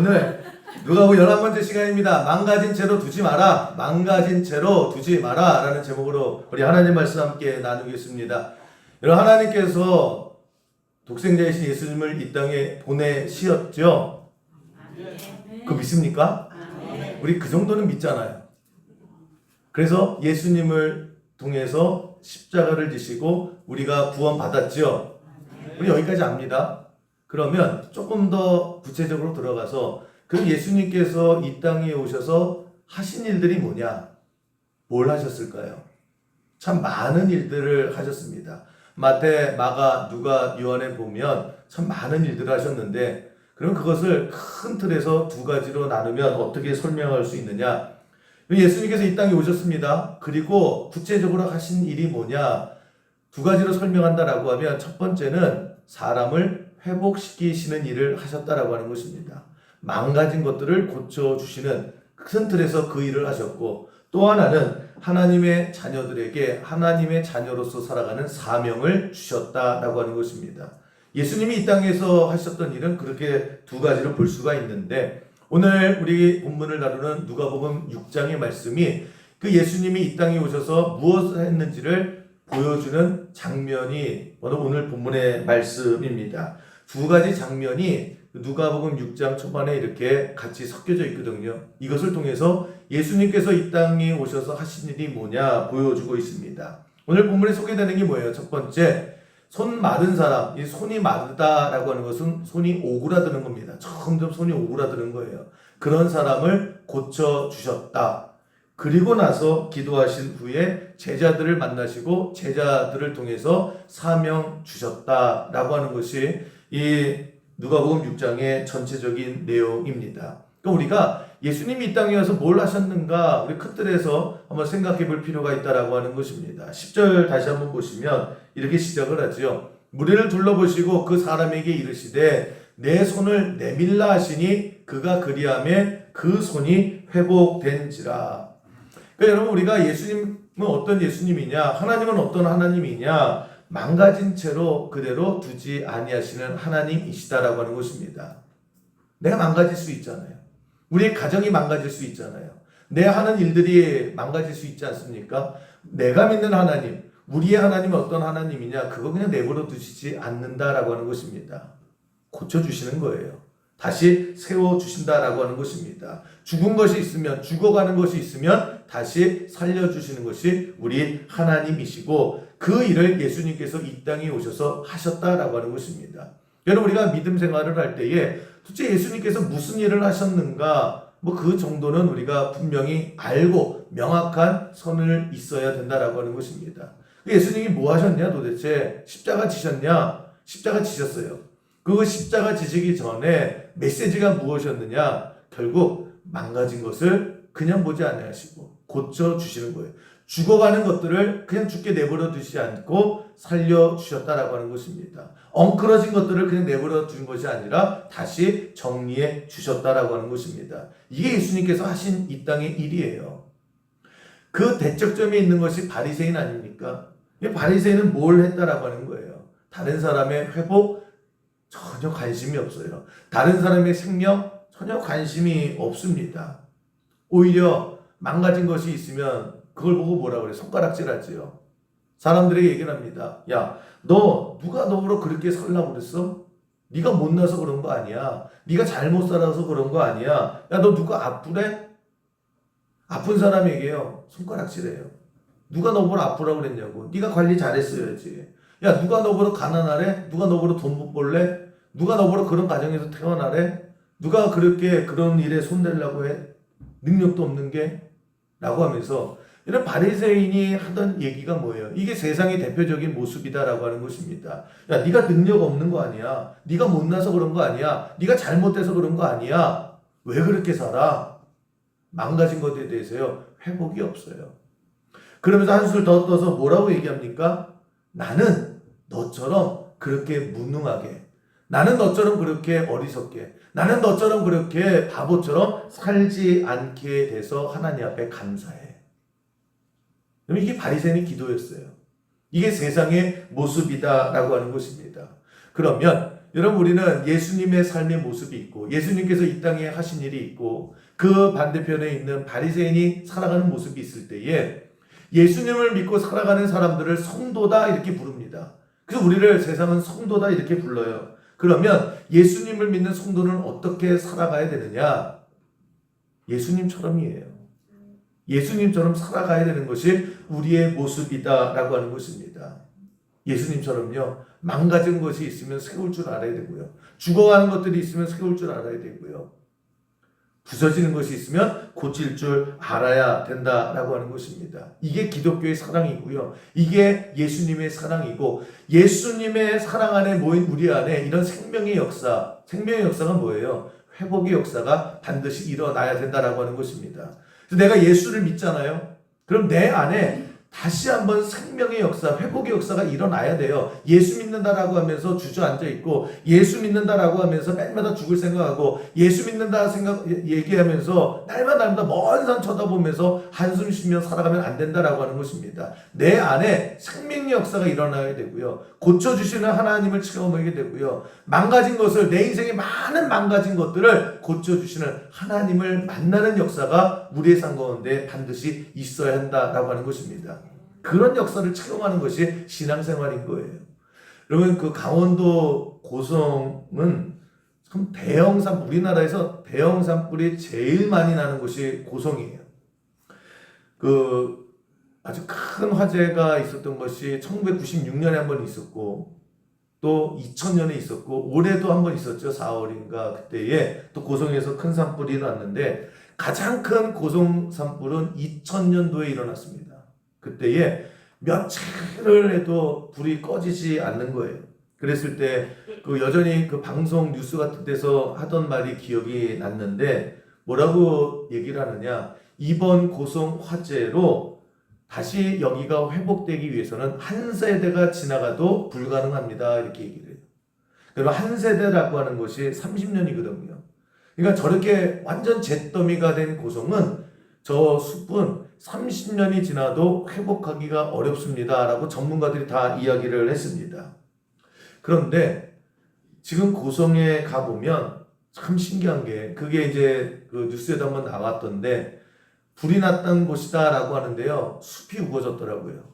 오늘 누가복음 11번째 시간입니다. 망가진 채로 두지 마라. 망가진 채로 두지 마라. 라는 제목으로 우리 하나님 말씀 함께 나누겠습니다. 여러분, 하나님께서 독생자이신 예수님을 이 땅에 보내시었죠? 그거 믿습니까? 우리 그 정도는 믿잖아요. 그래서 예수님을 통해서 십자가를 지시고 우리가 구원받았죠? 우리 여기까지 압니다. 그러면 조금 더 구체적으로 들어가서 그 예수님께서 이 땅에 오셔서 하신 일들이 뭐냐? 뭘 하셨을까요? 참 많은 일들을 하셨습니다. 마태, 마가, 누가, 요한에 보면 참 많은 일들을 하셨는데, 그럼 그것을 큰 틀에서 두 가지로 나누면 어떻게 설명할 수 있느냐? 예수님께서 이 땅에 오셨습니다. 그리고 구체적으로 하신 일이 뭐냐? 두 가지로 설명한다라고 하면 첫 번째는 사람을 회복시키시는 일을 하셨다라고 하는 것입니다. 망가진 것들을 고쳐주시는 큰 틀에서 그 일을 하셨고, 또 하나는 하나님의 자녀들에게 하나님의 자녀로서 살아가는 사명을 주셨다라고 하는 것입니다. 예수님이 이 땅에서 하셨던 일은 그렇게 두 가지로 볼 수가 있는데, 오늘 우리 본문을 다루는 누가복음 6장의 말씀이 그 예수님이 이 땅에 오셔서 무엇을 했는지를 보여주는 장면이 바로 오늘 본문의 말씀입니다. 두 가지 장면이 누가복음 6장 초반에 이렇게 같이 섞여져 있거든요. 이것을 통해서 예수님께서 이 땅에 오셔서 하신 일이 뭐냐 보여주고 있습니다. 오늘 본문에 소개되는 게 뭐예요? 첫 번째, 손 마른 사람. 이 손이 마르다라고 하는 것은 손이 오그라드는 겁니다. 점점 손이 오그라드는 거예요. 그런 사람을 고쳐주셨다. 그리고 나서 기도하신 후에 제자들을 만나시고 제자들을 통해서 사명 주셨다라고 하는 것이 이 누가복음 6장의 전체적인 내용입니다. 그러니까 우리가 예수님이 이 땅에 와서 뭘 하셨는가 우리 큰 틀에서 한번 생각해 볼 필요가 있다라고 하는 것입니다. 10절 다시 한번 보시면 이렇게 시작을 하죠. 무리를 둘러보시고 그 사람에게 이르시되 내 손을 내밀라 하시니 그가 그리하매 그 손이 회복된지라. 그러니까 여러분, 우리가 예수님은 어떤 예수님이냐, 하나님은 어떤 하나님이냐, 망가진 채로 그대로 두지 아니하시는 하나님이시다라고 하는 것입니다. 내가 망가질 수 있잖아요. 우리의 가정이 망가질 수 있잖아요. 내 하는 일들이 망가질 수 있지 않습니까? 내가 믿는 하나님, 우리의 하나님은 어떤 하나님이냐, 그거 그냥 내버려 두시지 않는다라고 하는 것입니다. 고쳐주시는 거예요. 다시 세워주신다라고 하는 것입니다. 죽은 것이 있으면, 죽어가는 것이 있으면 다시 살려주시는 것이 우리 하나님이시고, 그 일을 예수님께서 이 땅에 오셔서 하셨다라고 하는 것입니다. 여러분, 우리가 믿음 생활을 할 때에 도대체 예수님께서 무슨 일을 하셨는가, 그 정도는 우리가 분명히 알고 명확한 선을 있어야 된다라고 하는 것입니다. 예수님이 뭐 하셨냐, 도대체? 십자가 지셨냐? 십자가 지셨어요. 그 십자가 지시기 전에 메시지가 무엇이었느냐? 결국 망가진 것을 그냥 보지 아니하시고 고쳐주시는 거예요. 죽어가는 것들을 그냥 죽게 내버려 두시지 않고 살려주셨다라고 하는 것입니다. 엉클어진 것들을 그냥 내버려 두신 것이 아니라 다시 정리해 주셨다라고 하는 것입니다. 이게 예수님께서 하신 이 땅의 일이에요. 그 대척점에 있는 것이 바리새인 아닙니까? 바리새인은 뭘 했다라고 하는 거예요. 다른 사람의 회복 전혀 관심이 없어요. 다른 사람의 생명 전혀 관심이 없습니다. 오히려 망가진 것이 있으면 그걸 보고 뭐라 그래? 손가락질하지요. 사람들에게 얘기를 합니다. 야, 너 누가 너로 그렇게 살라고 그랬어? 네가 못나서 그런 거 아니야. 네가 잘못 살아서 그런 거 아니야. 야, 너 누가 아프래? 아픈 사람에게요 손가락질해요. 누가 너보러 아프라고 그랬냐고. 네가 관리 잘했어야지. 야, 누가 너보러 가난하래? 누가 너보러 돈 못 벌래? 누가 너보러 그런 가정에서 태어나래? 누가 그렇게 그런 일에 손대려고 해? 능력도 없는 게? 라고 하면서 이런 바리새인이 하던 얘기가 뭐예요? 이게 세상의 대표적인 모습이다라고 하는 것입니다. 야, 네가 능력 없는 거 아니야? 네가 못나서 그런 거 아니야? 네가 잘못돼서 그런 거 아니야? 왜 그렇게 살아? 망가진 것에 대해서요 회복이 없어요. 그러면서 한술 더 떠서 뭐라고 얘기합니까? 나는 너처럼 그렇게 무능하게, 나는 너처럼 그렇게 어리석게, 나는 너처럼 그렇게 바보처럼 살지 않게 돼서 하나님 앞에 감사해. 이게 바리새인의 기도였어요. 이게 세상의 모습이다라고 하는 것입니다. 그러면 여러분 우리는 예수님의 삶의 모습이 있고 예수님께서 이 땅에 하신 일이 있고 그 반대편에 있는 바리새인이 살아가는 모습이 있을 때에 예수님을 믿고 살아가는 사람들을 성도다 이렇게 부릅니다. 그래서 우리를 세상은 성도다 이렇게 불러요. 그러면 예수님을 믿는 성도는 어떻게 살아가야 되느냐? 예수님처럼이에요. 예수님처럼 살아가야 되는 것이 우리의 모습이다라고 하는 것입니다. 예수님처럼요. 망가진 것이 있으면 세울 줄 알아야 되고요. 죽어가는 것들이 있으면 세울 줄 알아야 되고요. 부서지는 것이 있으면 고칠 줄 알아야 된다라고 하는 것입니다. 이게 기독교의 사랑이고요. 이게 예수님의 사랑이고 예수님의 사랑 안에 모인 우리 안에 이런 생명의 역사가 뭐예요? 회복의 역사가 반드시 일어나야 된다라고 하는 것입니다. 그래서 내가 예수를 믿잖아요. 그럼 내 안에 다시 한번 생명의 역사, 회복의 역사가 일어나야 돼요. 예수 믿는다라고 하면서 주저앉아 있고 예수 믿는다라고 하면서 날마다 죽을 생각하고 예수 믿는다 얘기하면서 날마다 먼 산 쳐다보면서 한숨 쉬며 살아가면 안 된다라고 하는 것입니다. 내 안에 생명의 역사가 일어나야 되고요. 고쳐주시는 하나님을 체험하게 되고요. 망가진 것을 내 인생의 많은 망가진 것들을 고쳐주시는 하나님을 만나는 역사가 우리의 삶 가운데 반드시 있어야 한다라고 하는 것입니다. 그런 역사를 체험하는 것이 신앙생활인 거예요. 여러분 그 강원도 고성은 참 대형 산불, 우리나라에서 대형 산불이 제일 많이 나는 곳이 고성이에요. 그 아주 큰 화재가 있었던 것이 1996년에 한 번 있었고 또 2000년에 있었고 올해도 한 번 있었죠. 4월인가 그때에 또 고성에서 큰 산불이 났는데 가장 큰 고성 산불은 2000년도에 일어났습니다. 그때에 며칠을 해도 불이 꺼지지 않는 거예요. 그랬을 때 그 여전히 그 방송 뉴스 같은 데서 하던 말이 기억이 났는데 뭐라고 얘기를 하느냐? 이번 고성 화재로 다시 여기가 회복되기 위해서는 한 세대가 지나가도 불가능합니다. 이렇게 얘기를 해요. 그러면 한 세대라고 하는 것이 30년이거든요. 그러니까 저렇게 완전 잿더미가 된 고성은 저 숲은 30년이 지나도 회복하기가 어렵습니다. 라고 전문가들이 다 이야기를 했습니다. 그런데 지금 고성에 가보면 참 신기한 게 그게 이제 그 뉴스에도 한번 나왔던데 불이 났던 곳이다 라고 하는데요. 숲이 우거졌더라고요.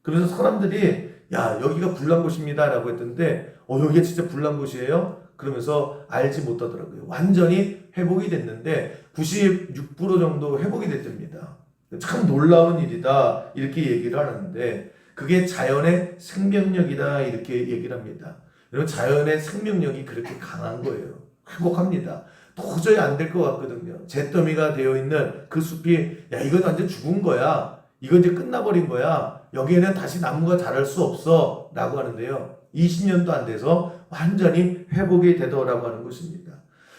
그래서 사람들이 야 여기가 불난 곳입니다 라고 했던데 여기가 진짜 불난 곳이에요? 그러면서 알지 못하더라고요. 완전히 회복이 됐는데 96% 정도 회복이 됐답니다. 참 놀라운 일이다 이렇게 얘기를 하는데 그게 자연의 생명력이다 이렇게 얘기를 합니다. 여러분 자연의 생명력이 그렇게 강한 거예요. 회복합니다. 도저히 안 될 것 같거든요. 잿더미가 되어 있는 그 숲이 야 이건 완전 죽은 거야. 이건 이제 끝나버린 거야. 여기에는 다시 나무가 자랄 수 없어 라고 하는데요. 20년도 안 돼서 완전히 회복이 되더라고 하는 것입니다.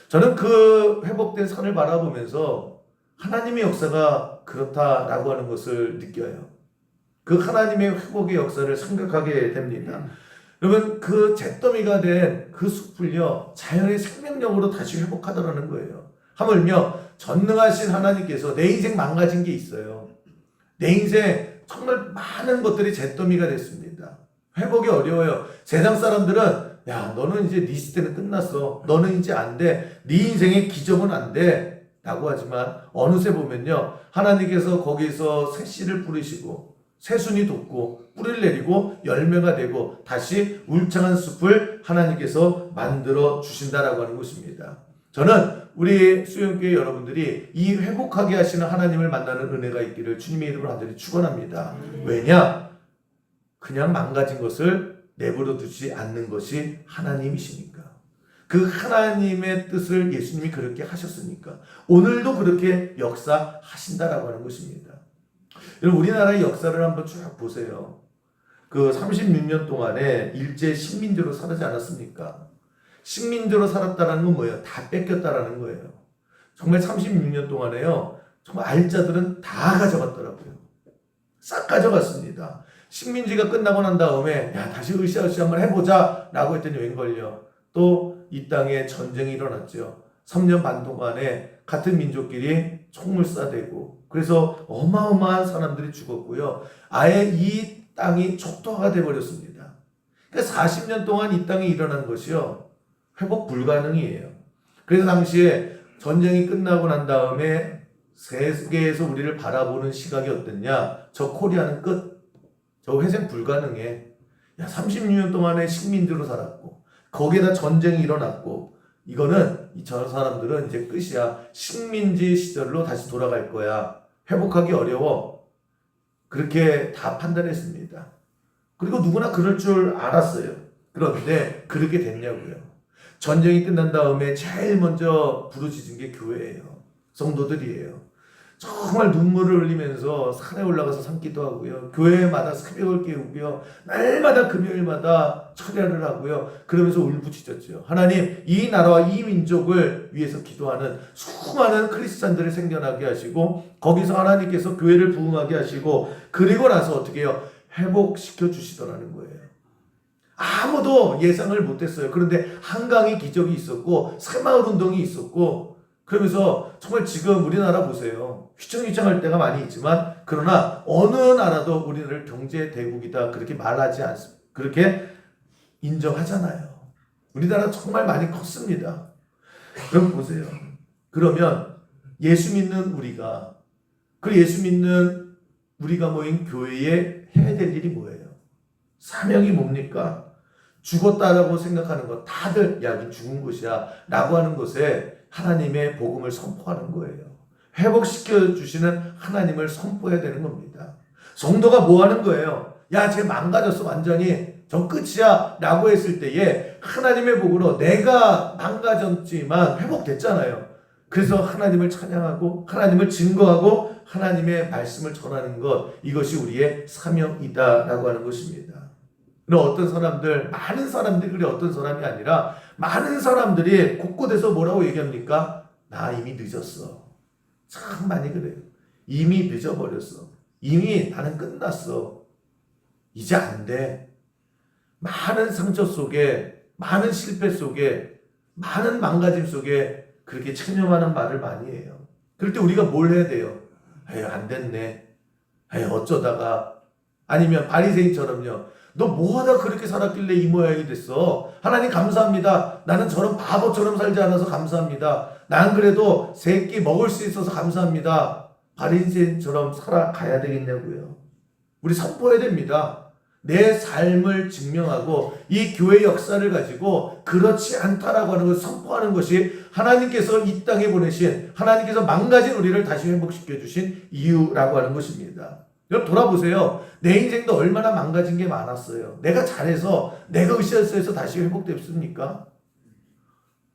저는 그 회복된 산을 바라보면서 하나님의 역사가 그렇다라고 하는 것을 느껴요. 그 하나님의 회복의 역사를 생각하게 됩니다. 여러분 그 잿더미가 된 그 숲을요 자연의 생명력으로 다시 회복하더라는 거예요. 하물며 전능하신 하나님께서 내 인생 망가진 게 있어요. 내 인생 정말 많은 것들이 잿더미가 됐습니다. 회복이 어려워요. 세상 사람들은 야 너는 이제 네 시대는 끝났어. 너는 이제 안 돼. 네 인생의 기적은 안 돼. 라고 하지만 어느새 보면요 하나님께서 거기서 새 씨를 뿌리시고 새순이 돋고 뿌리를 내리고 열매가 되고 다시 울창한 숲을 하나님께서 만들어 주신다라고 하는 것입니다. 저는 우리 수영교회 여러분들이 이 회복하게 하시는 하나님을 만나는 은혜가 있기를 주님의 이름으로 간절히 축원합니다. 왜냐? 그냥 망가진 것을 내버려 두지 않는 것이 하나님이시니까. 그 하나님의 뜻을 예수님이 그렇게 하셨으니까 오늘도 그렇게 역사하신다라고 하는 것입니다. 여러분 우리나라의 역사를 한번 쭉 보세요. 그 36년 동안에 일제 식민지로 살지 않았습니까? 식민지로 살았다는 건 뭐예요? 다 뺏겼다라는 거예요. 정말 36년 동안에요. 정말 알짜들은 다 가져갔더라고요. 싹 가져갔습니다. 식민지가 끝나고 난 다음에 야 다시 으쌰으쌰 한번 해보자 라고 했더니 웬걸요. 또 이 땅에 전쟁이 일어났죠. 3년 반 동안에 같은 민족끼리 총을 쏴대고 그래서 어마어마한 사람들이 죽었고요. 아예 이 땅이 촉토화가 돼버렸습니다. 그러니까 40년 동안 이 땅에 일어난 것이요. 회복 불가능이에요. 그래서 당시에 전쟁이 끝나고 난 다음에 세계에서 우리를 바라보는 시각이 어땠냐? 저 코리아는 끝. 저 회생 불가능해. 야, 36년 동안에 식민지로 살았고 거기에다 전쟁이 일어났고 이거는 저 사람들은 이제 끝이야. 식민지 시절로 다시 돌아갈 거야. 회복하기 어려워. 그렇게 다 판단했습니다. 그리고 누구나 그럴 줄 알았어요. 그런데 그렇게 됐냐고요. 전쟁이 끝난 다음에 제일 먼저 부르짖은 게 교회예요. 성도들이에요. 정말 눈물을 흘리면서 산에 올라가서 삼기도 하고요. 교회마다 새벽을 깨우고요. 날마다 금요일마다 철야를 하고요. 그러면서 울부짖었죠. 하나님, 이 나라와 이 민족을 위해서 기도하는 수많은 크리스찬들을 생겨나게 하시고 거기서 하나님께서 교회를 부흥하게 하시고 그리고 나서 어떻게 해요? 회복시켜 주시더라는 거예요. 아무도 예상을 못했어요. 그런데 한강의 기적이 있었고 새마을 운동이 있었고 그러면서 정말 지금 우리나라 보세요. 휘청휘청할 때가 많이 있지만 그러나 어느 나라도 우리나라를 경제 대국이다 그렇게 말하지 않습니다. 그렇게 인정하잖아요. 우리나라 정말 많이 컸습니다. 그럼 보세요. 그러면 예수 믿는 우리가 그 예수 믿는 우리가 모인 교회에 해야 될 일이 뭐예요? 사명이 뭡니까? 죽었다라고 생각하는 것 다들 야, 이 죽은 것이야 라고 하는 것에 하나님의 복음을 선포하는 거예요. 회복시켜 주시는 하나님을 선포해야 되는 겁니다. 성도가 뭐 하는 거예요? 야, 쟤 망가졌어 완전히 전 끝이야 라고 했을 때에 하나님의 복으로 내가 망가졌지만 회복됐잖아요. 그래서 하나님을 찬양하고 하나님을 증거하고 하나님의 말씀을 전하는 것 이것이 우리의 사명이다 라고 하는 것입니다. 어떤 사람들, 많은 사람들이 그래 어떤 사람이 아니라 많은 사람들이 곳곳에서 뭐라고 얘기합니까? 나 이미 늦었어. 참 많이 그래요. 이미 늦어버렸어. 이미 나는 끝났어. 이제 안 돼. 많은 상처 속에, 많은 실패 속에, 많은 망가짐 속에 그렇게 체념하는 말을 많이 해요. 그럴 때 우리가 뭘 해야 돼요? 에휴, 안 됐네. 에휴, 어쩌다가. 아니면 바리새인처럼요. 너 뭐하다 그렇게 살았길래 이 모양이 됐어? 하나님 감사합니다. 나는 저런 바보처럼 살지 않아서 감사합니다. 난 그래도 세 끼 먹을 수 있어서 감사합니다. 바리새인처럼 살아가야 되겠냐고요. 우리 선포해야 됩니다. 내 삶을 증명하고 이 교회 역사를 가지고 그렇지 않다라고 하는 것을 선포하는 것이 하나님께서 이 땅에 보내신 하나님께서 망가진 우리를 다시 회복시켜 주신 이유라고 하는 것입니다. 여러분 돌아보세요. 내 인생도 얼마나 망가진 게 많았어요. 내가 잘해서 내가 으쌰으쌰해서 다시 회복됐습니까?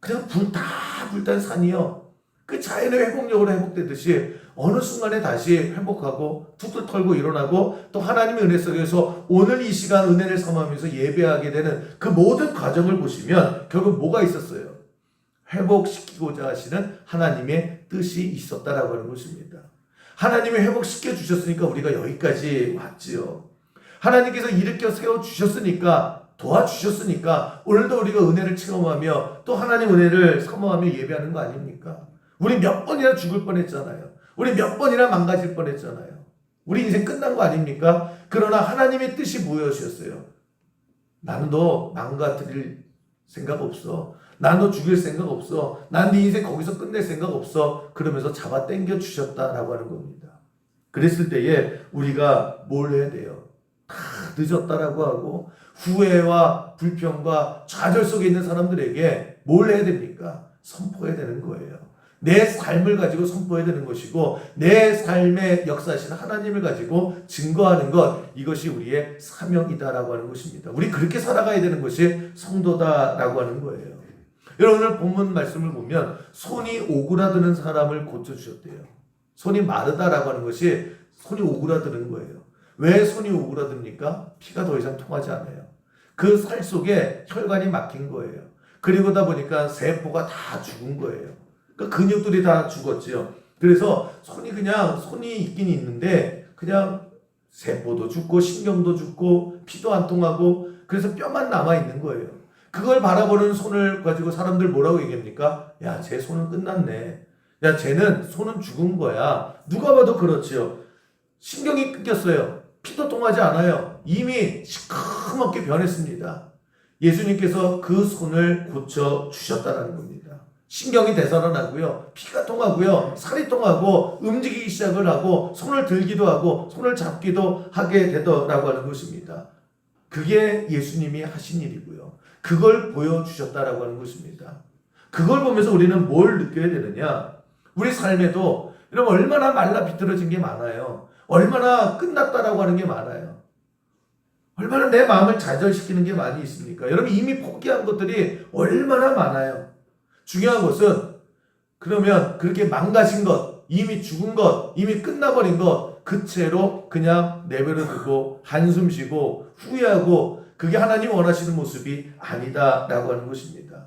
그냥 불탄 산이요. 그 자연의 회복력으로 회복되듯이 어느 순간에 다시 회복하고 툭툭 털고 일어나고 또 하나님의 은혜 속에서 오늘 이 시간 은혜를 삼으면서 예배하게 되는 그 모든 과정을 보시면 결국 뭐가 있었어요? 회복시키고자 하시는 하나님의 뜻이 있었다라고 하는 것입니다. 하나님이 회복시켜 주셨으니까 우리가 여기까지 왔지요. 하나님께서 일으켜 세워 주셨으니까 도와주셨으니까 오늘도 우리가 은혜를 체험하며 또 하나님 은혜를 사모하며 예배하는 거 아닙니까? 우리 몇 번이나 죽을 뻔했잖아요. 우리 몇 번이나 망가질 뻔했잖아요. 우리 인생 끝난 거 아닙니까? 그러나 하나님의 뜻이 무엇이었어요? 나는 너 망가뜨릴 생각 없어. 난 너 죽일 생각 없어. 난 네 인생 거기서 끝낼 생각 없어. 그러면서 잡아 당겨 주셨다라고 하는 겁니다. 그랬을 때에 우리가 뭘 해야 돼요? 다 늦었다라고 하고 후회와 불평과 좌절 속에 있는 사람들에게 뭘 해야 됩니까? 선포해야 되는 거예요. 내 삶을 가지고 선포해야 되는 것이고 내 삶의 역사하신 하나님을 가지고 증거하는 것 이것이 우리의 사명이다라고 하는 것입니다. 우리 그렇게 살아가야 되는 것이 성도다라고 하는 거예요. 여러분 오늘 본문 말씀을 보면 손이 오그라드는 사람을 고쳐주셨대요. 손이 마르다라고 하는 것이 손이 오그라드는 거예요. 왜 손이 오그라듭니까? 피가 더 이상 통하지 않아요. 그 살 속에 혈관이 막힌 거예요. 그리고다 보니까 세포가 다 죽은 거예요. 그러니까 근육들이 다 죽었지요. 그래서 손이 있긴 있는데 그냥 세포도 죽고 신경도 죽고 피도 안 통하고 그래서 뼈만 남아 있는 거예요. 그걸 바라보는 손을 가지고 사람들 뭐라고 얘기합니까? 야, 쟤 손은 끝났네. 야, 쟤는 손은 죽은 거야. 누가 봐도 그렇지요. 신경이 끊겼어요. 피도 통하지 않아요. 이미 시커멓게 변했습니다. 예수님께서 그 손을 고쳐 주셨다는 겁니다. 신경이 되살아나고요, 피가 통하고요, 살이 통하고 움직이기 시작을 하고 손을 들기도 하고 손을 잡기도 하게 되더라고 하는 것입니다. 그게 예수님이 하신 일이고요. 그걸 보여주셨다라고 하는 것입니다. 그걸 보면서 우리는 뭘 느껴야 되느냐? 우리 삶에도 여러분 얼마나 말라 비틀어진 게 많아요. 얼마나 끝났다라고 하는 게 많아요. 얼마나 내 마음을 좌절시키는 게 많이 있습니까? 여러분 이미 포기한 것들이 얼마나 많아요. 중요한 것은 그러면 그렇게 망가진 것, 이미 죽은 것, 이미 끝나버린 것 그 채로 그냥 내버려 두고 한숨 쉬고 후회하고 그게 하나님 원하시는 모습이 아니다라고 하는 것입니다.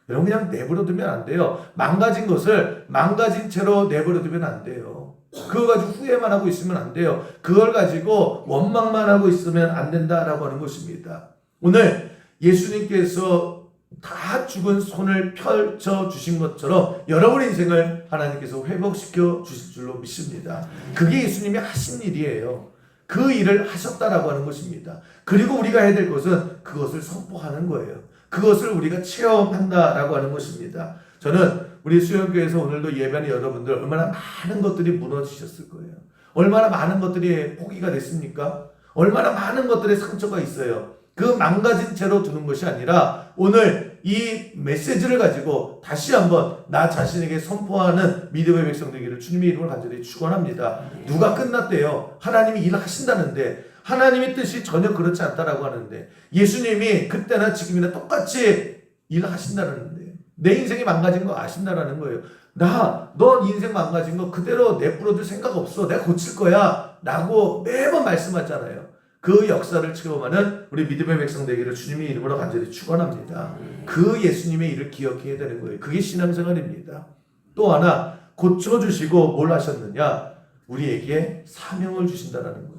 여러분 그냥 내버려 두면 안 돼요. 망가진 것을 망가진 채로 내버려 두면 안 돼요. 그거 가지고 후회만 하고 있으면 안 돼요. 그걸 가지고 원망만 하고 있으면 안 된다라고 하는 것입니다. 오늘 예수님께서 다 죽은 손을 펼쳐 주신 것처럼 여러분의 인생을 하나님께서 회복시켜 주실 줄로 믿습니다. 그게 예수님이 하신 일이에요. 그 일을 하셨다라고 하는 것입니다. 그리고 우리가 해야 될 것은 그것을 선포하는 거예요. 그것을 우리가 체험한다라고 하는 것입니다. 저는 우리 수영교회에서 오늘도 예배하는 여러분들 얼마나 많은 것들이 무너지셨을 거예요. 얼마나 많은 것들이 포기가 됐습니까? 얼마나 많은 것들의 상처가 있어요. 그 망가진 채로 두는 것이 아니라 오늘 이 메시지를 가지고 다시 한번 나 자신에게 선포하는 믿음의 백성 되기를 주님의 이름으로 간절히 축원합니다. 누가 끝났대요? 하나님이 일하신다는데 하나님의 뜻이 전혀 그렇지 않다라고 하는데 예수님이 그때나 지금이나 똑같이 일하신다는데 내 인생이 망가진 거 아신다라는 거예요. 넌 인생 망가진 거 그대로 내버려둘 생각 없어. 내가 고칠 거야 라고 매번 말씀하잖아요. 그 역사를 체험하는 우리 믿음의 백성 되기를 주님의 이름으로 간절히 축원합니다. 그 예수님의 일을 기억해야 되는 거예요. 그게 신앙생활입니다. 또 하나 고쳐주시고 뭘 하셨느냐? 우리에게 사명을 주신다라는 거예요.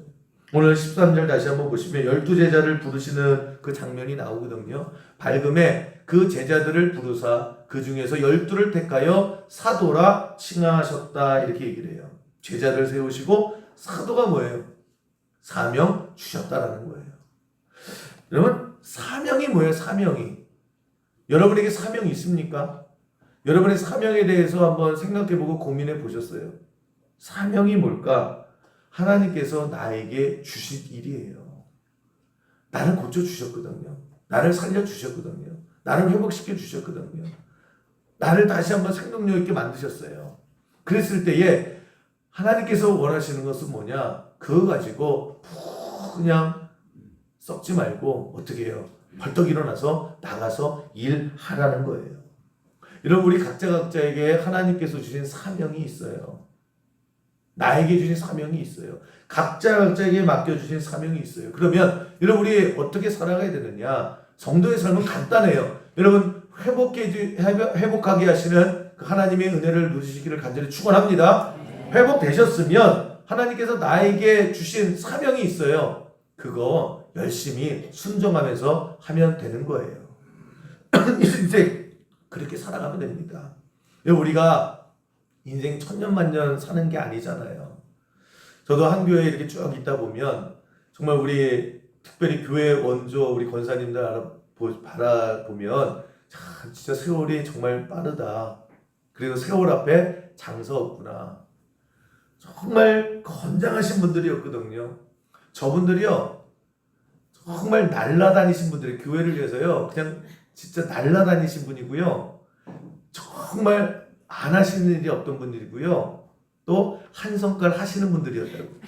오늘 13절 다시 한번 보시면 12제자를 부르시는 그 장면이 나오거든요. 밝음에 그 제자들을 부르사 그 중에서 12를 택하여 사도라 칭하셨다 이렇게 얘기를 해요. 제자를 세우시고 사도가 뭐예요? 사명 주셨다라는 거예요. 여러분 사명이 뭐예요? 사명이 여러분에게 사명이 있습니까? 여러분의 사명에 대해서 한번 생각해보고 고민해 보셨어요? 사명이 뭘까? 하나님께서 나에게 주신 일이에요. 나를 고쳐주셨거든요. 나를 살려주셨거든요. 나를 회복시켜 주셨거든요. 나를 다시 한번 생동력 있게 만드셨어요. 그랬을 때에 하나님께서 원하시는 것은 뭐냐? 그거 가지고 그냥 썩지 말고 어떻게 해요? 벌떡 일어나서 나가서 일하라는 거예요. 여러분 우리 각자에게 하나님께서 주신 사명이 있어요. 나에게 주신 사명이 있어요. 각자에게 맡겨주신 사명이 있어요. 그러면 여러분 우리 어떻게 살아가야 되느냐? 성도의 삶은 간단해요. 여러분 회복하게 하시는 하나님의 은혜를 누리시기를 간절히 축원합니다. 회복되셨으면 하나님께서 나에게 주신 사명이 있어요. 그거 열심히 순종하면서 하면 되는 거예요. 이제 그렇게 살아가면 됩니다. 우리가 인생 천년만년 사는 게 아니잖아요. 저도 한 교회에 이렇게 쭉 있다 보면 정말 우리 특별히 교회 원조 우리 권사님들 바라보면 참 진짜 세월이 정말 빠르다. 그리고 세월 앞에 장사 없구나. 정말 건장하신 분들이었거든요. 저분들이요 정말 날라다니신 분들이 교회를 위해서요 그냥 진짜 날라다니신 분이고요. 정말 안 하시는 일이 없던 분들이고요. 또 한 성깔 하시는 분들이었다고.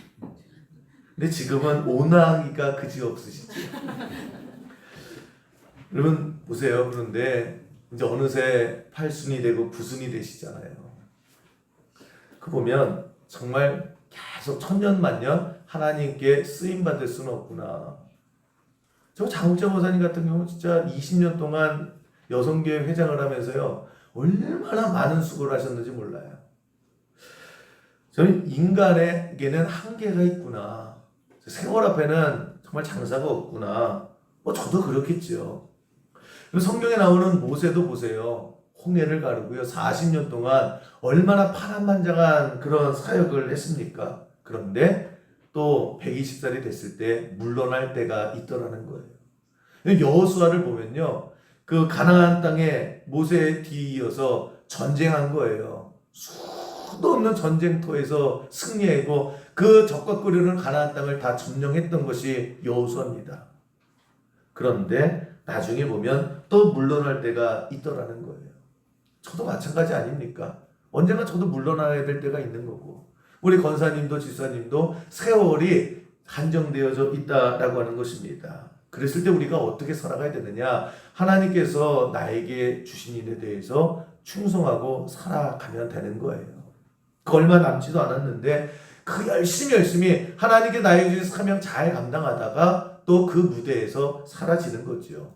근데 지금은 오나기가 그지없으시죠. 여러분 보세요. 그런데 이제 어느새 8순이 되고 9순이 되시잖아요. 그 보면 정말 계속 천년만년 하나님께 쓰임받을 수는 없구나. 저 장욱자 목사님 같은 경우는 진짜 20년 동안 여성교회 회장을 하면서요 얼마나 많은 수고를 하셨는지 몰라요. 저는 인간에게는 한계가 있구나. 세월 앞에는 정말 장사가 없구나. 저도 그렇겠죠. 성경에 나오는 모세도 보세요. 홍해를 가르고요. 40년 동안 얼마나 파란만장한 그런 사역을 했습니까? 그런데 또 120살이 됐을 때 물러날 때가 있더라는 거예요. 여호수아를 보면요, 그 가나안 땅에 모세에 뒤이어서 전쟁한 거예요. 수도 없는 전쟁터에서 승리하고 그 적과 끓이는 가나안 땅을 다 점령했던 것이 여호수아입니다. 그런데 나중에 보면 또 물러날 때가 있더라는 거예요. 저도 마찬가지 아닙니까? 언젠가 저도 물러나야 될 때가 있는 거고, 우리 권사님도 지사님도 세월이 한정되어져 있다라고 하는 것입니다. 그랬을 때 우리가 어떻게 살아가야 되느냐? 하나님께서 나에게 주신 일에 대해서 충성하고 살아가면 되는 거예요. 그 얼마 남지도 않았는데 그 열심히 하나님께 나에게 주신 사명 잘 감당하다가 또 그 무대에서 사라지는 거죠.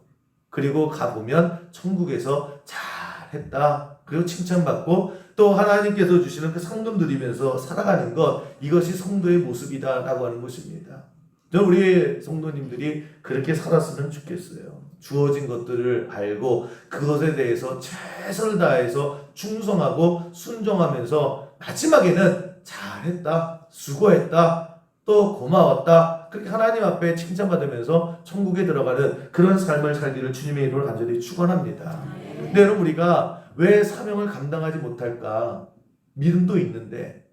그리고 가보면 천국에서 잘했다, 그리고 칭찬받고 또 하나님께서 주시는 그 상금 누리면서 살아가는 것, 이것이 성도의 모습이다라고 하는 것입니다. 저는 우리 성도님들이 그렇게 살았으면 좋겠어요. 주어진 것들을 알고 그것에 대해서 최선을 다해서 충성하고 순종하면서 마지막에는 잘했다, 수고했다, 또 고마웠다, 그렇게 하나님 앞에 칭찬받으면서 천국에 들어가는 그런 삶을 살기를 주님의 이름으로 간절히 축원합니다. 근데 여러분, 우리가 왜 사명을 감당하지 못할까? 믿음도 있는데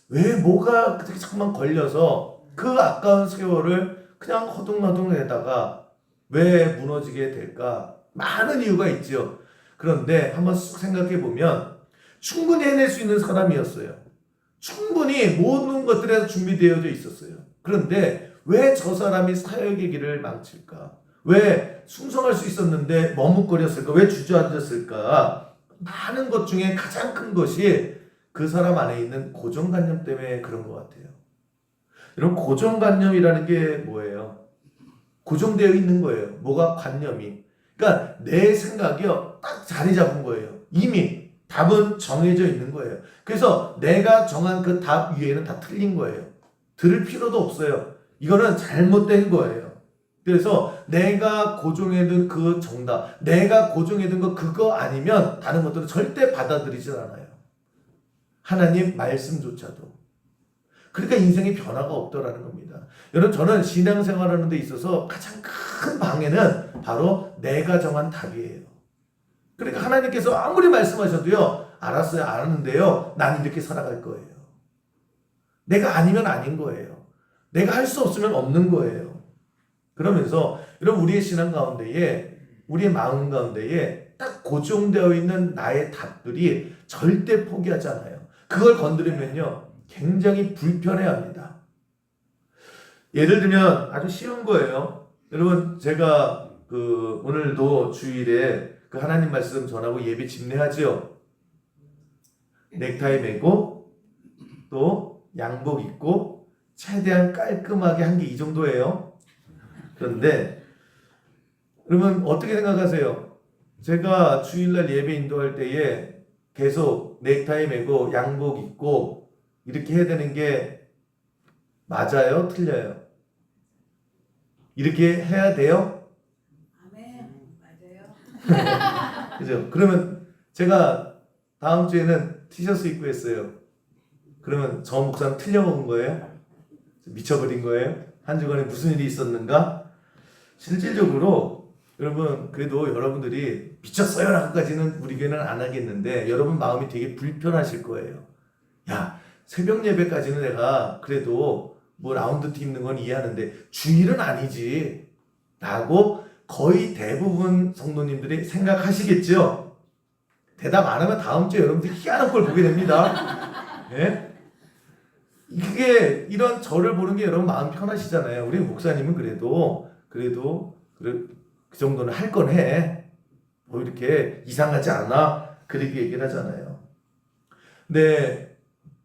왜 뭐가 그렇게 잠깐만 걸려서 그 아까운 세월을 그냥 허둥허둥에다가 왜 무너지게 될까? 많은 이유가 있죠. 그런데 한번 쑥 생각해 보면 충분히 해낼 수 있는 사람이었어요. 충분히 모든 것들에서 준비되어져 있었어요. 그런데 왜 저 사람이 사역의 길을 망칠까? 왜 충성할 수 있었는데 머뭇거렸을까? 왜 주저앉았을까? 많은 것 중에 가장 큰 것이 그 사람 안에 있는 고정관념 때문에 그런 것 같아요. 여러분, 고정관념이라는 게 뭐예요? 고정되어 있는 거예요. 뭐가 관념이. 그러니까 내 생각이요, 딱 자리 잡은 거예요. 이미 답은 정해져 있는 거예요. 그래서 내가 정한 그 답 위에는 다 틀린 거예요. 들을 필요도 없어요. 이거는 잘못된 거예요. 그래서 내가 고정해둔 그 정답, 내가 고정해둔 거 그거 아니면 다른 것들은 절대 받아들이질 않아요. 하나님 말씀조차도. 그러니까 인생에 변화가 없더라는 겁니다. 여러분, 저는 신앙생활하는 데 있어서 가장 큰 방해는 바로 내가 정한 답이에요. 그러니까 하나님께서 아무리 말씀하셔도요, 알았어요, 알았는데요, 난 이렇게 살아갈 거예요. 내가 아니면 아닌 거예요. 내가 할 수 없으면 없는 거예요. 그러면서 여러분, 우리의 신앙 가운데에, 우리의 마음 가운데에 딱 고정되어 있는 나의 답들이 절대 포기하지 않아요. 그걸 건드리면요, 굉장히 불편해합니다. 예를 들면 아주 쉬운 거예요. 여러분, 제가 오늘도 주일에 그 하나님 말씀 전하고 예배 집례하지요. 넥타이 매고 또 양복 입고 최대한 깔끔하게 한 게 이 정도예요. 그런데 여러분, 어떻게 생각하세요? 제가 주일날 예배 인도할 때에 계속 넥타이 매고 양복 입고 이렇게 해야 되는 게 맞아요? 틀려요? 이렇게 해야 돼요? 아멘. 맞아요. 그죠? 그러면 제가 다음 주에는 티셔츠 입고 했어요. 그러면 저 목사는 틀려먹은 거예요? 미쳐버린 거예요? 한 주간에 무슨 일이 있었는가? 실질적으로 여러분, 그래도 여러분들이 미쳤어요 라고까지는 우리 교회는 안 하겠는데 여러분 마음이 되게 불편하실 거예요. 야, 새벽 예배까지는 내가 그래도 뭐 라운드 티 입는 건 이해하는데 주일은 아니지 라고 거의 대부분 성도님들이 생각하시겠죠? 대답 안 하면 다음 주에 여러분들이 희한한 걸 보게 됩니다. 예? 이게 이런 저를 보는 게 여러분 마음 편하시잖아요. 우리 목사님은 그래도 그 정도는 할 건 해. 뭐 이렇게 이상하지 않아. 그렇게 얘기를 하잖아요. 근데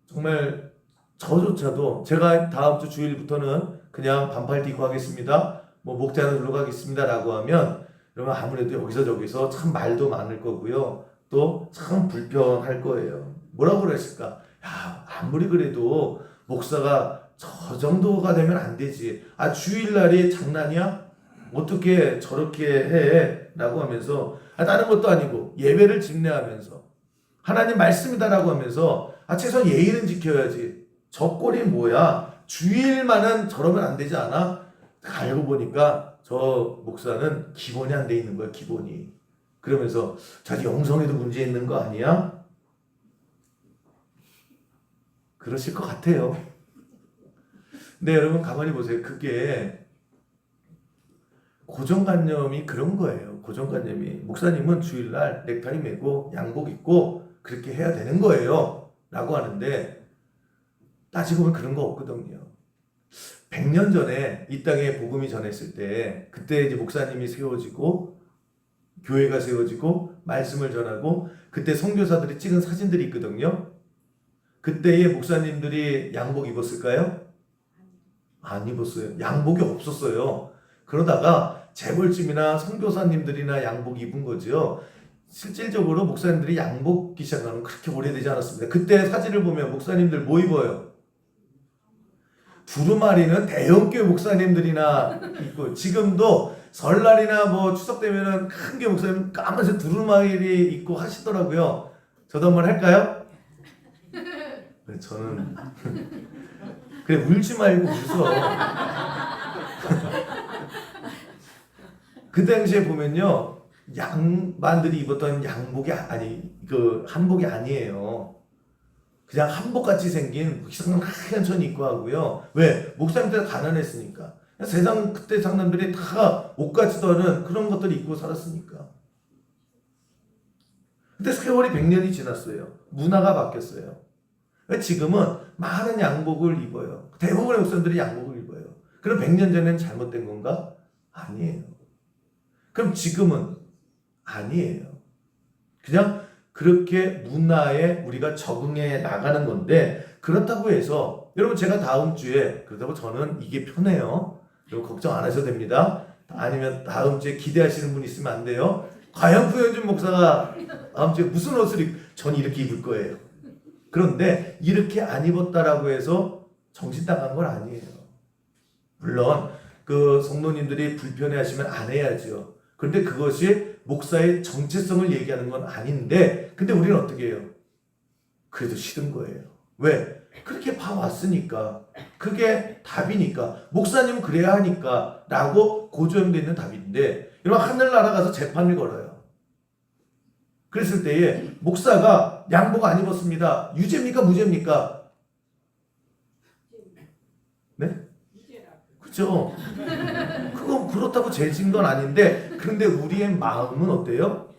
정말 저조차도 제가 다음 주 주일부터는 그냥 반팔 입고 하겠습니다. 뭐 목자는 들러 가겠습니다. 라고 하면 여러분 아무래도 여기서 저기서 참 말도 많을 거고요. 또 참 불편할 거예요. 뭐라고 그러실까? 야, 아무리 그래도 목사가 저 정도가 되면 안 되지. 아, 주일날이 장난이야? 어떻게 저렇게 해? 라고 하면서, 다른 것도 아니고 예배를 집례하면서 하나님 말씀이다라고 하면서 최소한 예의는 지켜야지. 저 꼴이 뭐야? 주일만은 저러면 안 되지 않아? 알고 보니까 저 목사는 기본이 안 돼 있는 거야, 기본이. 그러면서 자기 영성에도 문제 있는 거 아니야? 그러실 것 같아요. 근데 여러분 가만히 보세요. 그게 고정관념이 그런 거예요. 고정관념이. 목사님은 주일날 넥타이 메고 양복 입고 그렇게 해야 되는 거예요. 라고 하는데 따지고 보면 그런 거 없거든요. 100년 전에 이 땅에 복음이 전했을 때 그때 이제 목사님이 세워지고 교회가 세워지고 말씀을 전하고 그때 선교사들이 찍은 사진들이 있거든요. 그때의 목사님들이 양복 입었을까요? 안 입었어요. 양복이 없었어요. 그러다가 재벌집이나 선교사님들이나 양복 입은 거죠. 실질적으로 목사님들이 양복 입기 시작하는 그렇게 오래되지 않았습니다. 그때 사진을 보면 목사님들 뭐 입어요? 두루마리는 대형교회 목사님들이나 입고 지금도 설날이나 뭐 추석 되면은 큰 교회 목사님 까만색 두루마리 입고 하시더라고요. 저도 한번 할까요? 저는 그래 울지 말고 웃어. 그 당시에 보면요 양반들이 입었던 양복이 아니 그 한복이 아니에요. 그냥 한복같이 생긴 희성한 하얀 천 입고 하고요. 왜? 목사님들 가난했으니까. 세상 그때 장남들이 다 옷같이 떠는 그런 것들을 입고 살았으니까. 근데 세월이 100년이 지났어요. 문화가 바뀌었어요. 지금은 많은 양복을 입어요. 대부분의 목사님들이 양복을 입어요. 그럼 100년 전에는 잘못된 건가? 아니에요. 그럼 지금은 아니에요. 그냥 그렇게 문화에 우리가 적응해 나가는 건데 그렇다고 해서 여러분 제가 다음 주에 그렇다고 저는 이게 편해요. 여러분 걱정 안 하셔도 됩니다. 아니면 다음 주에 기대하시는 분 있으면 안 돼요. 과연 부현준 목사가 다음 주에 무슨 옷을 전 이렇게 입을 거예요. 그런데 이렇게 안 입었다라고 해서 정신 나간 건 아니에요. 물론 그 성도님들이 불편해하시면 안 해야죠. 그런데 그것이 목사의 정체성을 얘기하는 건 아닌데 근데 우리는 어떻게 해요? 그래도 싫은 거예요. 왜? 그렇게 봐왔으니까 그게 답이니까 목사님은 그래야 하니까 라고 고조되어 있는 답인데 여러분 하늘나라 가서 재판을 걸어요. 그랬을 때에 목사가 양복 안 입었습니다. 유죄입니까? 무죄입니까? 네? 그렇죠. 그건 그렇다고 죄진 건 아닌데 그런데 우리의 마음은 어때요?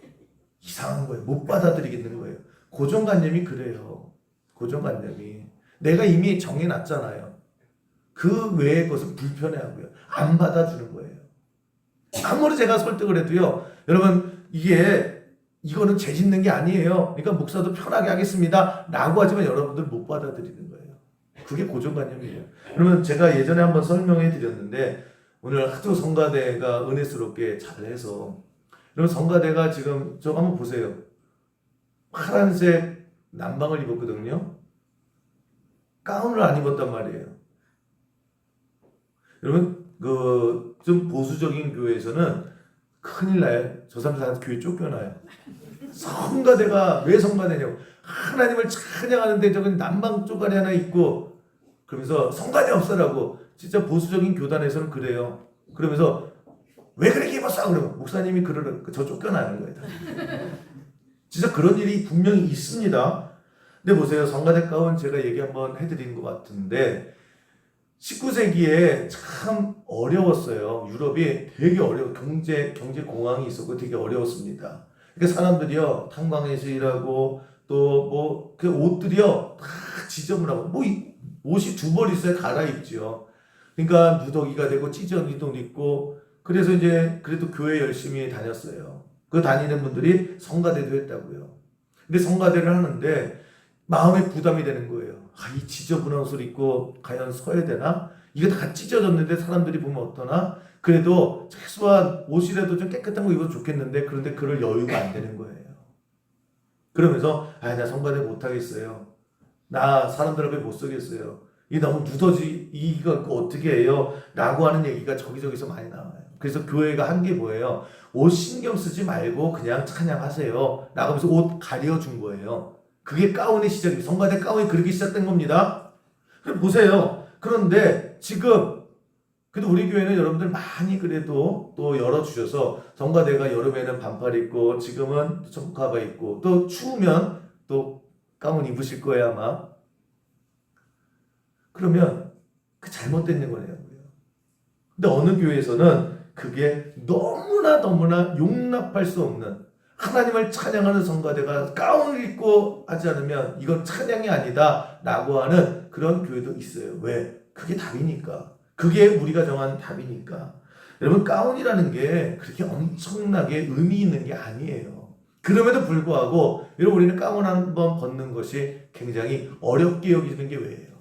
이상한 거예요. 못 받아들이겠는 거예요. 고정관념이 그래요. 고정관념이. 내가 이미 정해놨잖아요. 그 외의 것은 불편해하고요. 안 받아주는 거예요. 아무리 제가 설득을 해도요. 여러분 이거는 죄 짓는 게 아니에요. 그러니까 목사도 편하게 하겠습니다. 라고 하지만 여러분들 못 받아들이는 거예요. 그게 고정관념이에요. 그러면 제가 예전에 한번 설명해 드렸는데 오늘 하도 성가대가 은혜스럽게 잘해서 여러분 성가대가 지금 저 한번 보세요. 파란색 남방을 입었거든요. 가운을 안 입었단 말이에요. 여러분 그 좀 보수적인 교회에서는 큰일 나요. 저 사람 교회 쫓겨나요. 성가대가 왜 성가대냐고. 하나님을 찬양하는데 저건 남방 쪼가리 하나 있고 그러면서 성가대 없어라고. 진짜 보수적인 교단에서는 그래요. 그러면서 왜 그렇게 입었어? 그러면 목사님이 그러는 저 쫓겨나는 거예요. 진짜 그런 일이 분명히 있습니다. 근데 보세요. 성가대 가운 제가 얘기 한번 해드린 것 같은데 19세기에 참 어려웠어요. 유럽이 되게 경제 공황이 있었고 되게 어려웠습니다. 그러니까 사람들이요 탄광에서 일하고 또 뭐 그 옷들이요 다 지저분하고 뭐 옷이 두 벌 있어야 갈아입죠. 그러니까 누더기가 되고 찢어지도 있고 그래서 이제 그래도 교회 열심히 다녔어요. 그 다니는 분들이 성가대도 했다고요. 근데 성가대를 하는데 마음에 부담이 되는 거예요. 이 지저분한 옷을 입고 과연 서야 되나? 이거 다 찢어졌는데 사람들이 보면 어떠나? 그래도 최소한 옷이라도 좀 깨끗한 거 입어도 좋겠는데 그런데 그럴 여유가 안 되는 거예요. 그러면서 나 성가대 못하겠어요. 나 사람들 앞에 못 서겠어요. 이 너무 이거 어떻게 해요? 라고 하는 얘기가 저기저기서 많이 나와요. 그래서 교회가 한 게 뭐예요? 옷 신경 쓰지 말고 그냥 찬양하세요. 라고 하면서 옷 가려준 거예요. 그게 가운의 시작입니다. 성가대 가운이 그렇게 시작된 겁니다. 그럼 보세요. 그런데 지금 근데 우리 교회는 여러분들 많이 그래도 또 열어주셔서 성가대가 여름에는 반팔 입고 지금은 청카바 입고 또 추우면 또 가운 입으실 거예요 아마. 그러면 그 잘못된 거네요. 근데 어느 교회에서는 그게 너무나 용납할 수 없는 하나님을 찬양하는 성가대가 가운을 입고 하지 않으면 이건 찬양이 아니다 라고 하는 그런 교회도 있어요. 왜? 그게 답이니까. 그게 우리가 정한 답이니까. 여러분 가운이라는 게 그렇게 엄청나게 의미 있는 게 아니에요. 그럼에도 불구하고 여러분 우리는 가운 한번 벗는 것이 굉장히 어렵게 여기는 게 왜예요?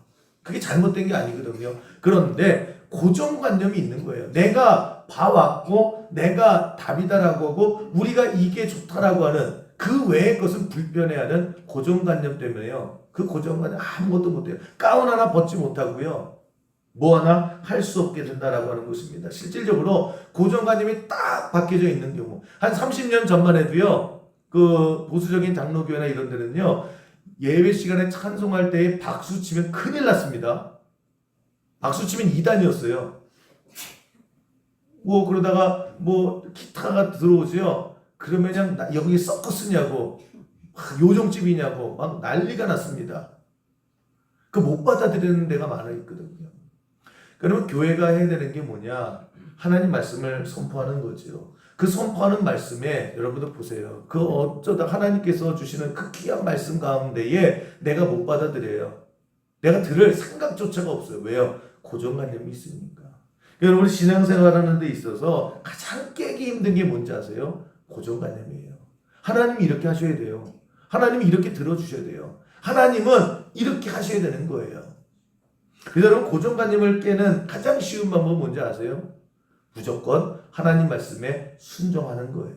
그게 잘못된 게 아니거든요. 그런데 고정관념이 있는 거예요. 내가 봐왔고 내가 답이다라고 하고 우리가 이게 좋다라고 하는 그 외의 것은 불편해하는 고정관념 때문에요. 그 고정관념 아무것도 못해요. 가운 하나 벗지 못하고요. 뭐 하나 할 수 없게 된다라고 하는 것입니다. 실질적으로 고정관념이 딱 박혀져 있는 경우 한 30년 전만 해도요. 그 보수적인 장로교회나 이런 데는요. 예배 시간에 찬송할 때에 박수 치면 큰일 났습니다. 박수 치면 이단이었어요. 뭐 그러다가 뭐 기타가 들어오죠. 그러면 그냥 여기 서커스냐고 요정집이냐고 막 난리가 났습니다. 그 못 받아들이는 데가 많아 있거든요. 그러면 교회가 해야 되는 게 뭐냐? 하나님 말씀을 선포하는 거죠. 그 선포하는 말씀에 여러분들 보세요. 그 어쩌다 하나님께서 주시는 그 귀한 말씀 가운데에 내가 못 받아들여요. 내가 들을 생각조차가 없어요. 왜요? 고정관념이 있으니까. 여러분 신앙생활하는 데 있어서 가장 깨기 힘든 게 뭔지 아세요? 고정관념이에요. 하나님이 이렇게 하셔야 돼요. 하나님이 이렇게 들어주셔야 돼요. 하나님은 이렇게 하셔야 되는 거예요. 그래서 여러분 고정관념을 깨는 가장 쉬운 방법은 뭔지 아세요? 무조건 하나님 말씀에 순종하는 거예요.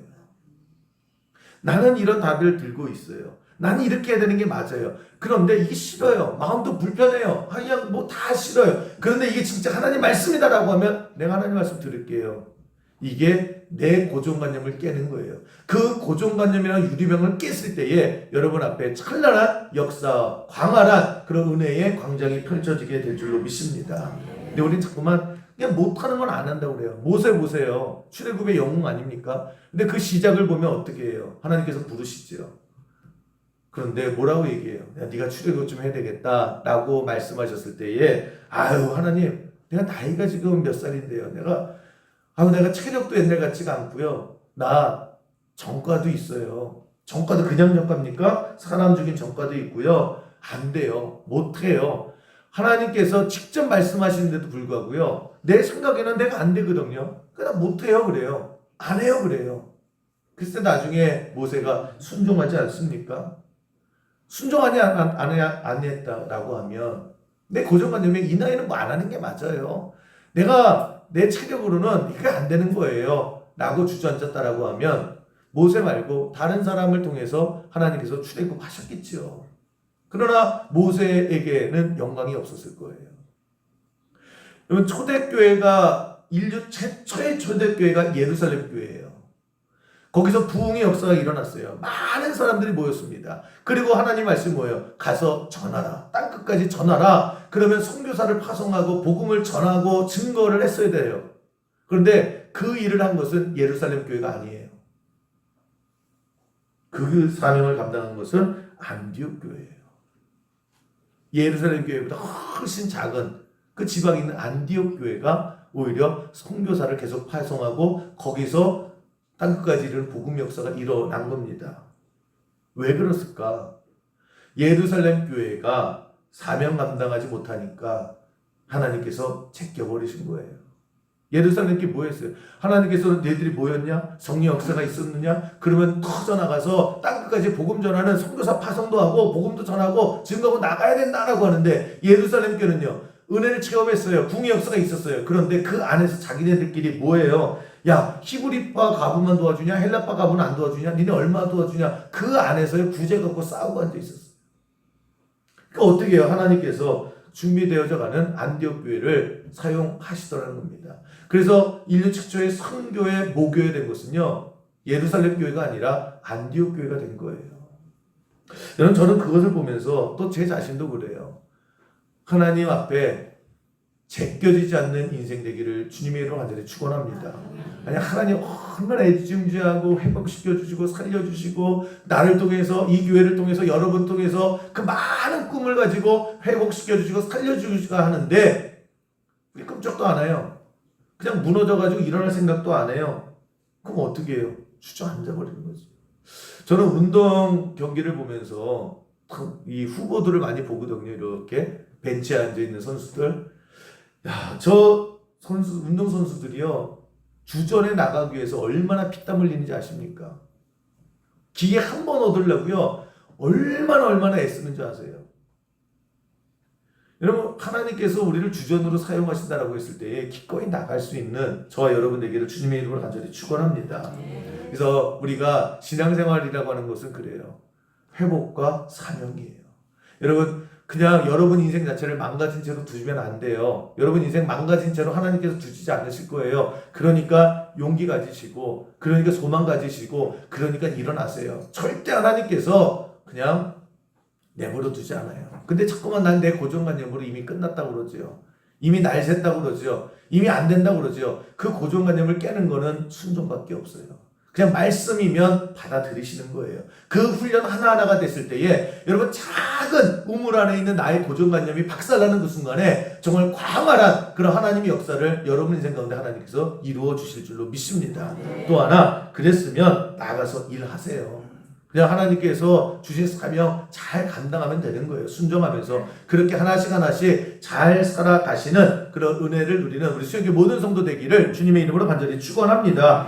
나는 이런 답을 들고 있어요. 나는 이렇게 해야 되는 게 맞아요. 그런데 이게 싫어요. 마음도 불편해요. 그냥 뭐 다 싫어요. 그런데 이게 진짜 하나님 말씀이다라고 하면 내가 하나님 말씀 들을게요. 이게 내 고정관념을 깨는 거예요. 그 고정관념이랑 유리병을 깼을 때에 여러분 앞에 찬란한 역사, 광활한 그런 은혜의 광장이 펼쳐지게 될 줄로 믿습니다. 근데 우리 자꾸만 그냥 못하는 건 안 한다고 그래요. 모세 보세요. 출애굽의 영웅 아닙니까? 근데 그 시작을 보면 어떻게 해요? 하나님께서 부르시죠. 그런데 뭐라고 얘기해요? 야, 네가 출애굽 좀 해야 되겠다 라고 말씀하셨을 때에 아유 하나님 내가 나이가 지금 몇 살인데요. 내가 체력도 옛날 같지가 않고요. 나 전과도 있어요. 전과도 그냥 전과입니까? 사람 죽인 전과도 있고요. 안 돼요. 못 해요. 하나님께서 직접 말씀하시는데도 불구하고요. 내 생각에는 내가 안 되거든요. 그냥 못 해요 그래요. 안 해요 그래요. 그래서 나중에 모세가 순종하지 않습니까? 순종하지 안 했다라고 하면 내 고정관념에 이 나이는 뭐 안 하는 게 맞아요. 내가 내 체력으로는 이게 안 되는 거예요. 라고 주저앉았다라고 하면 모세 말고 다른 사람을 통해서 하나님께서 출애굽하셨겠죠. 그러나 모세에게는 영광이 없었을 거예요. 여러분 초대교회가 인류 최초의 초대교회가 예루살렘 교회예요. 거기서 부흥의 역사가 일어났어요. 많은 사람들이 모였습니다. 그리고 하나님 말씀이 뭐예요? 가서 전하라. 땅끝까지 전하라. 그러면 선교사를 파송하고 복음을 전하고 증거를 했어야 돼요. 그런데 그 일을 한 것은 예루살렘 교회가 아니에요. 그 사명을 감당한 것은 안디옥 교회예요. 예루살렘 교회보다 훨씬 작은 그 지방에 있는 안디옥 교회가 오히려 선교사를 계속 파송하고 거기서 땅끝까지 이르는 복음 역사가 일어난 겁니다. 왜 그렇을까? 예루살렘 교회가 사명 감당하지 못하니까 하나님께서 제껴버리신 거예요. 예루살렘 교회 뭐 했어요? 하나님께서는 너희들이 뭐였냐? 성령 역사가 있었느냐? 그러면 터져나가서 땅끝까지 복음 전하는 선교사 파송도 하고 복음도 전하고 증거하고 나가야 된다라고 하는데 예루살렘 교회는요. 은혜를 체험했어요. 궁의 역사가 있었어요. 그런데 그 안에서 자기네들끼리 뭐예요? 야 히브리파 가부만 도와주냐? 헬라파 가부는 안 도와주냐? 니네 얼마 도와주냐? 그 안에서요 구제 갖고 싸우고 앉아 있었어요. 그러니까 어떻게 해요? 하나님께서 준비되어져 가는 안디옥 교회를 사용하시더라는 겁니다. 그래서 인류 최초의 선교의 모교회 된 것은요. 예루살렘 교회가 아니라 안디옥 교회가 된 거예요. 여러분 저는 그것을 보면서 또 제 자신도 그래요. 하나님 앞에 제껴지지 않는 인생 되기를 주님의 이름으로 간절히 축원합니다. 아니 하나님 얼마나 애지중지하고 회복시켜주시고 살려주시고 나를 통해서 이 교회를 통해서 여러분 통해서 그 많은 꿈을 가지고 회복시켜주시고 살려주시고 하는데 우리 끔찍도 안 해요. 그냥 무너져가지고 일어날 생각도 안 해요. 그럼 어떻게 해요? 주저앉아버리는 거지. 저는 운동 경기를 보면서 이 후보들을 많이 보거든요. 이렇게 벤치에 앉아있는 선수들. 야, 저 운동 선수들이요. 주전에 나가기 위해서 얼마나 피땀 흘리는지 아십니까? 기회 한 번 얻으려고요. 얼마나 애쓰는지 아세요? 여러분, 하나님께서 우리를 주전으로 사용하신다라고 했을 때에 기꺼이 나갈 수 있는 저와 여러분 되기를 주님의 이름으로 간절히 축원합니다. 그래서 우리가 신앙생활이라고 하는 것은 그래요. 회복과 사명이에요. 여러분, 그냥 여러분 인생 자체를 망가진 채로 두시면 안 돼요. 여러분 인생 망가진 채로 하나님께서 두시지 않으실 거예요. 그러니까 용기 가지시고, 그러니까 소망 가지시고, 그러니까 일어나세요. 절대 하나님께서 그냥 내버려 두지 않아요. 근데 자꾸만 난 내 고정관념으로 이미 끝났다고 그러죠. 이미 날 샜다고 그러죠. 이미 안 된다고 그러죠. 그 고정관념을 깨는 거는 순종밖에 없어요. 그냥 말씀이면 받아들이시는 거예요. 그 훈련 하나하나가 됐을 때에 여러분 작은 우물 안에 있는 나의 고정관념이 박살나는 그 순간에 정말 광활한 그런 하나님의 역사를 여러분 인생 가운데 하나님께서 이루어 주실 줄로 믿습니다. 또 하나, 그랬으면 나가서 일하세요. 그냥 하나님께서 주신 사명 잘 감당하면 되는 거예요. 순종하면서 그렇게 하나씩 잘 살아가시는 그런 은혜를 누리는 우리 수영교 모든 성도 되기를 주님의 이름으로 간절히 축원합니다.